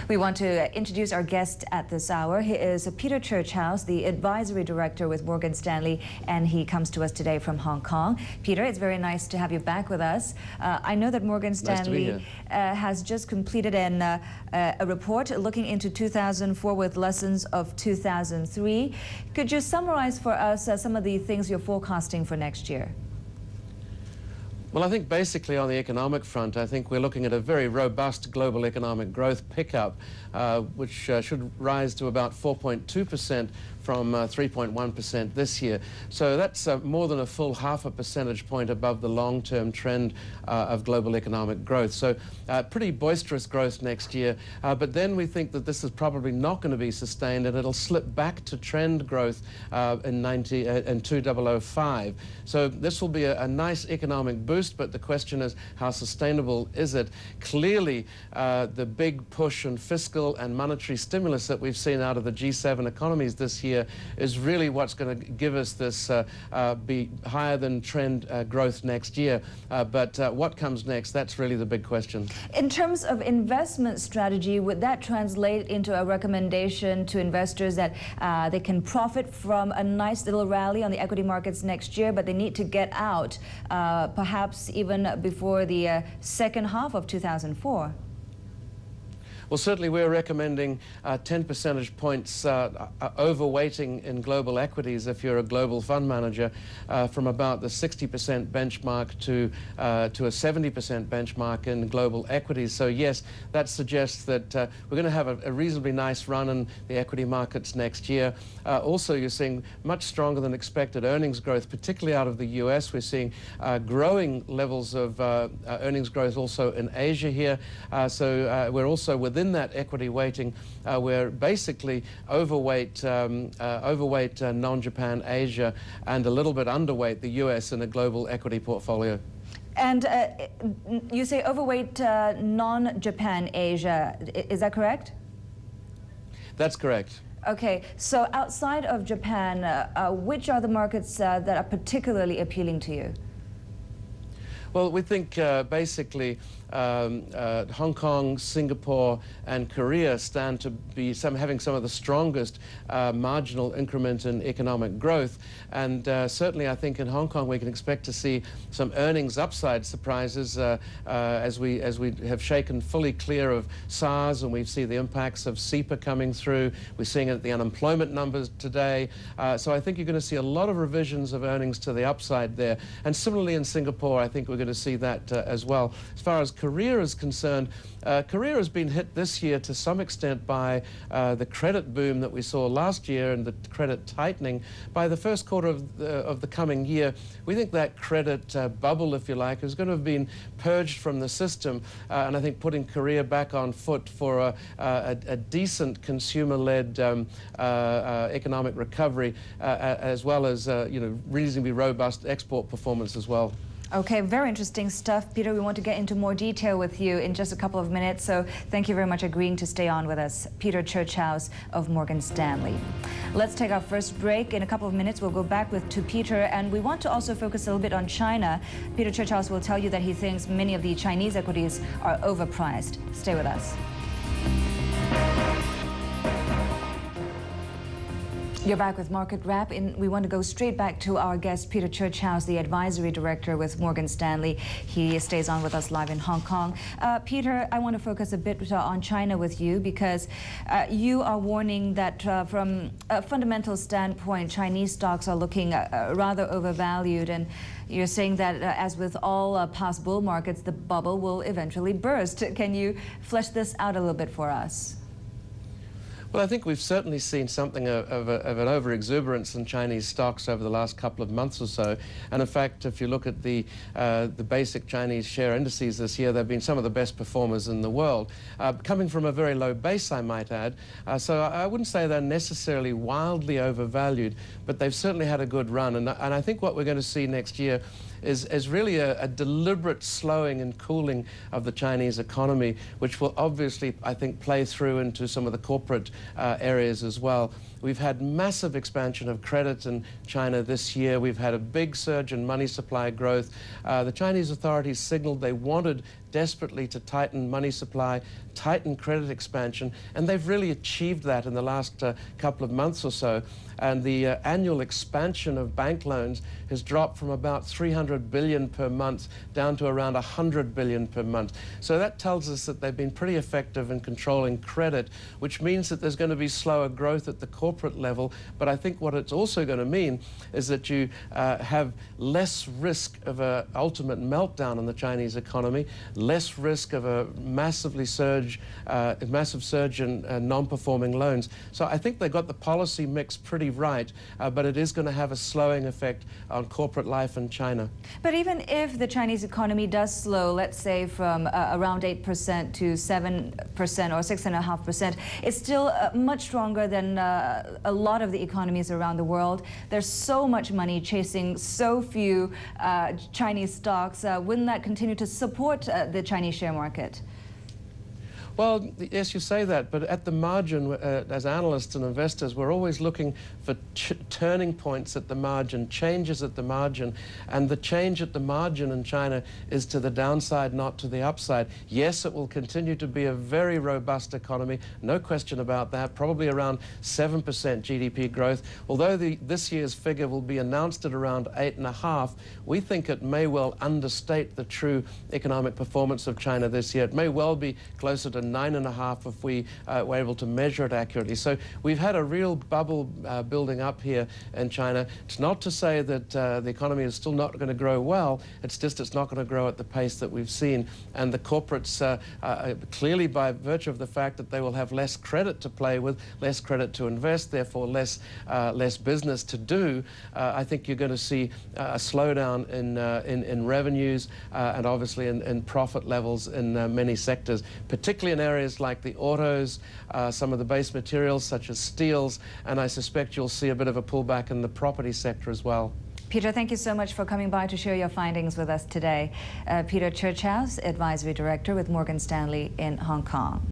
We want to introduce our guest at this hour. He is Peter Churchouse, the Advisory Director with Morgan Stanley, and he comes to us today from Hong Kong. Peter, it's very nice to have you back with us. I know that Morgan Stanley has just completed a report looking into 2004 with lessons of 2003. Could you summarize for us some of the things you're forecasting for next year? Well, I think basically on the economic front, I think we're looking at a very robust global economic growth pickup, which should rise to about 4.2% from 3.1% this year. So that's more than a full half a percentage point above the long-term trend of global economic growth. So pretty boisterous growth next year. But then we think that this is probably not going to be sustained, and it'll slip back to trend growth in 2005. So this will be a nice economic boost, but the question is, how sustainable is it? Clearly, the big push in fiscal and monetary stimulus that we've seen out of the G7 economies this year is really what's going to give us this be higher than trend growth next year. But what comes next, that's really the big question. In terms of investment strategy, would that translate into a recommendation to investors that they can profit from a nice little rally on the equity markets next year, but they need to get out perhaps even before the second half of 2004? Well, certainly we're recommending 10 percentage points overweighting in global equities if you're a global fund manager, from about the 60% benchmark to a 70% benchmark in global equities. So yes, that suggests that we're going to have a reasonably nice run in the equity markets next year. Also, you're seeing much stronger than expected earnings growth, particularly out of the US. We're seeing growing levels of earnings growth also in Asia here. So we're also within that equity weighting, we're basically overweight non-Japan Asia and a little bit underweight the US in a global equity portfolio. And you say overweight non-Japan Asia, is that correct? That's correct. Okay, so outside of Japan, which are the markets that are particularly appealing to you? Well, we think basically Hong Kong, Singapore, and Korea stand to be having some of the strongest marginal increment in economic growth. And certainly I think in Hong Kong we can expect to see some earnings upside surprises as we have shaken fully clear of SARS, and we see the impacts of CEPA coming through. We're seeing it at the unemployment numbers today. So I think you're going to see a lot of revisions of earnings to the upside there. And similarly in Singapore, I think we're going to see that as well. As far as Korea is concerned, Korea has been hit this year to some extent by the credit boom that we saw last year and the credit tightening. By the first quarter of the coming year, we think that credit bubble, if you like, is going to have been purged from the system, and I think putting Korea back on foot for a decent consumer-led economic recovery, as well as reasonably robust export performance as well. Okay, very interesting stuff. Peter, we want to get into more detail with you in just a couple of minutes, so thank you very much agreeing to stay on with us. Peter Churchouse of Morgan Stanley. Let's take our first break. In a couple of minutes, we'll go back to Peter, and we want to also focus a little bit on China. Peter Churchouse will tell you that he thinks many of the Chinese equities are overpriced. Stay with us. You're back with Market Wrap, and we want to go straight back to our guest, Peter Churchouse, the Advisory Director with Morgan Stanley. He stays on with us live in Hong Kong. Peter, I want to focus a bit on China with you, because you are warning that from a fundamental standpoint, Chinese stocks are looking rather overvalued, and you're saying that as with all past bull markets, the bubble will eventually burst. Can you flesh this out a little bit for us? Well, I think we've certainly seen something of an over-exuberance in Chinese stocks over the last couple of months or so. And in fact, if you look at the basic Chinese share indices this year, they've been some of the best performers in the world, coming from a very low base, I might add. So I wouldn't say they're necessarily wildly overvalued, but they've certainly had a good run. And I think what we're going to see next year is really a deliberate slowing and cooling of the Chinese economy, which will obviously, I think, play through into some of the corporate areas as well. We've had massive expansion of credit in China this year. We've had a big surge in money supply growth. The Chinese authorities signaled they wanted desperately to tighten money supply, tighten credit expansion, and they've really achieved that in the last couple of months or so. And the annual expansion of bank loans has dropped from about 300 billion per month down to around 100 billion per month. So that tells us that they've been pretty effective in controlling credit, which means that there's going to be slower growth at the corporate level. But I think what it's also going to mean is that you have less risk of an ultimate meltdown in the Chinese economy, less risk of a massive surge in non-performing loans. So I think they got the policy mix pretty right, but it is going to have a slowing effect on corporate life in China. But even if the Chinese economy does slow, let's say from around 8% to 7% or 6.5%, it's still much stronger than a lot of the economies around the world. There's so much money chasing so few Chinese stocks. Wouldn't that continue to support the Chinese share market? Well, yes, you say that, but at the margin, as analysts and investors, we're always looking for turning points at the margin, changes at the margin, and the change at the margin in China is to the downside, not to the upside. Yes, it will continue to be a very robust economy, no question about that, probably around 7% GDP growth. Although this year's figure will be announced at around 8.5%, we think it may well understate the true economic performance of China this year. It may well be closer to 9.5% if we were able to measure it accurately. So we've had a real bubble building up here in China. It's not to say that the economy is still not going to grow well. It's just it's not going to grow at the pace that we've seen. And the corporates, clearly by virtue of the fact that they will have less credit to play with, less credit to invest, therefore less business to do, I think you're going to see a slowdown in revenues and obviously in profit levels in many sectors, particularly in areas like the autos, some of the base materials such as steels, and I suspect you'll see a bit of a pullback in the property sector as well. Peter, thank you so much for coming by to share your findings with us today. Peter Churchouse, Advisory Director with Morgan Stanley in Hong Kong.